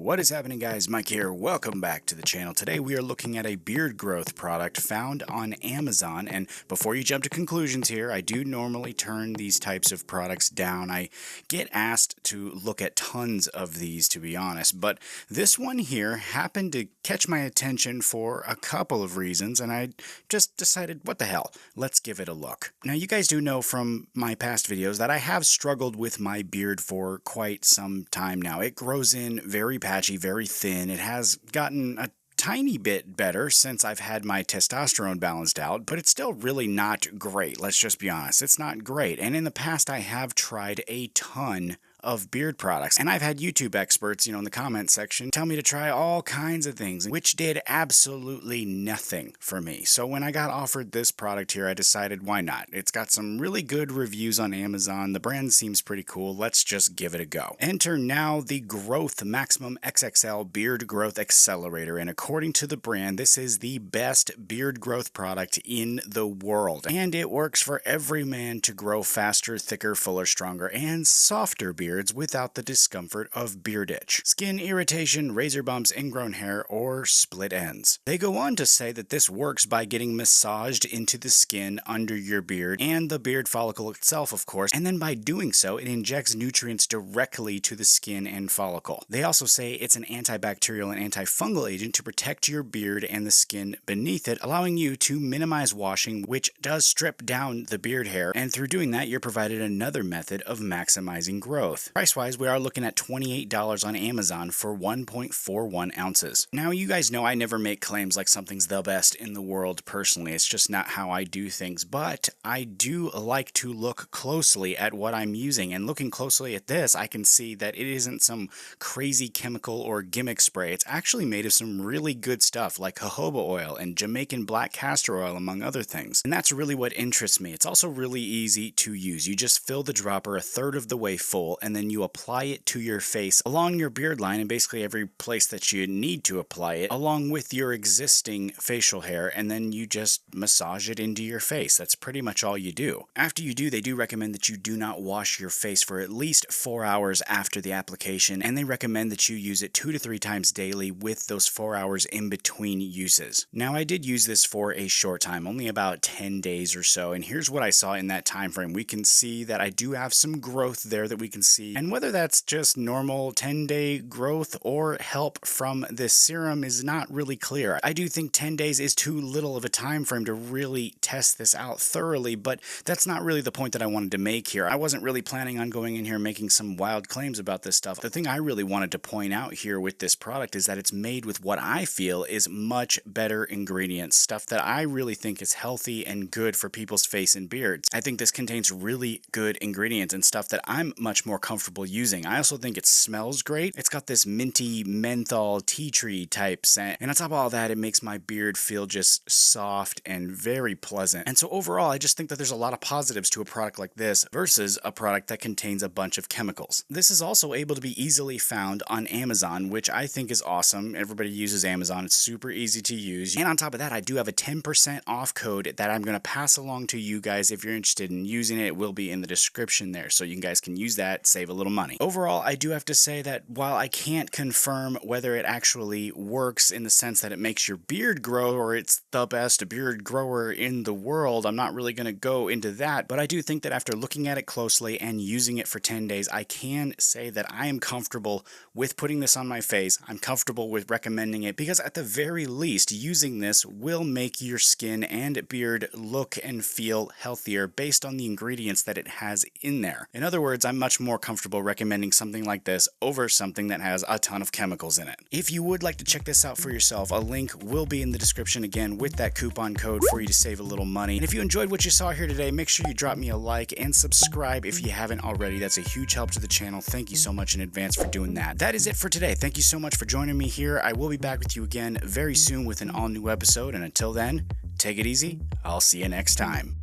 What is happening, guys? Mike here. Welcome back to the channel. Today we are looking at a beard growth product found on Amazon, and before you jump to conclusions here, I do normally turn these types of products down. I get asked to look at tons of these, to be honest, but this one here happened to catch my attention for a couple of reasons, and I just decided, what the hell, let's give it a look. Now, you guys do know from my past videos that I have struggled with my beard for quite some time now. It grows in very patchy, very thin. It has gotten a tiny bit better since I've had my testosterone balanced out, but it's still really not great. Let's just be honest. It's not great. And in the past, I have tried a ton of beard products, and I've had YouTube experts, in the comment section tell me to try all kinds of things, which did absolutely nothing for me. So when I got offered this product here, I decided, why not? It's got some really good reviews on Amazon. The brand seems pretty cool. Let's just give it a go. Enter now the Growth Maximum XXL Beard Growth Accelerator, and according to the brand, this is the best beard growth product in the world, and it works for every man to grow faster, thicker, fuller, stronger, and softer beards without the discomfort of beard itch, skin irritation, razor bumps, ingrown hair, or split ends. They go on to say that this works by getting massaged into the skin under your beard and the beard follicle itself, of course, and then by doing so, it injects nutrients directly to the skin and follicle. They also say it's an antibacterial and antifungal agent to protect your beard and the skin beneath it, allowing you to minimize washing, which does strip down the beard hair, and through doing that, you're provided another method of maximizing growth. Price-wise, we are looking at $28 on Amazon for 1.41 ounces. Now, you guys know I never make claims like something's the best in the world personally. It's just not how I do things, but I do like to look closely at what I'm using, and looking closely at this, I can see that it isn't some crazy chemical or gimmick spray. It's actually made of some really good stuff like jojoba oil and Jamaican black castor oil, among other things. And that's really what interests me. It's also really easy to use. You just fill the dropper a third of the way full, and then you apply it to your face along your beard line and basically every place that you need to apply it, along with your existing facial hair, and then you just massage it into your face. That's pretty much all you do. After you do, they do recommend that you do not wash your face for at least 4 hours after the application, and they recommend that you use it 2 to 3 times daily with those 4 hours in between uses. Now, I did use this for a short time, only about 10 days or so, and here's what I saw in that time frame. We can see that I do have some growth there that we can see, and whether that's just normal 10-day growth or help from this serum is not really clear. I do think 10 days is too little of a time frame to really test this out thoroughly, but that's not really the point that I wanted to make here. I wasn't really planning on going in here making some wild claims about this stuff. The thing I really wanted to point out here with this product is that it's made with what I feel is much better ingredients, stuff that I really think is healthy and good for people's face and beards. I think this contains really good ingredients and stuff that I'm much more comfortable using. I also think it smells great. It's got this minty menthol tea tree type scent, and on top of all that, it makes my beard feel just soft and very pleasant. And so overall, I just think that there's a lot of positives to a product like this versus a product that contains a bunch of chemicals. This is also able to be easily found on Amazon, which I think is awesome. Everybody uses Amazon. It's super easy to use. And on top of that, I do have a 10% off code that I'm going to pass along to you guys. If you're interested in using it, it will be in the description there, so you guys can use that, save a little money. Overall, I do have to say that while I can't confirm whether it actually works in the sense that it makes your beard grow or it's the best beard grower in the world, I'm not really going to go into that, but I do think that after looking at it closely and using it for 10 days, I can say that I am comfortable with putting this on my face. I'm comfortable with recommending it because at the very least, using this will make your skin and beard look and feel healthier based on the ingredients that it has in there. In other words, I'm much more comfortable recommending something like this over something that has a ton of chemicals in it. If you would like to check this out for yourself, a link will be in the description again with that coupon code for you to save a little money. And if you enjoyed what you saw here today, make sure you drop me a like and subscribe if you haven't already. That's a huge help to the channel. Thank you so much in advance for doing that. That is it for today. Thank you so much for joining me here. I will be back with you again very soon with an all-new episode, and until then, take it easy. I'll see you next time.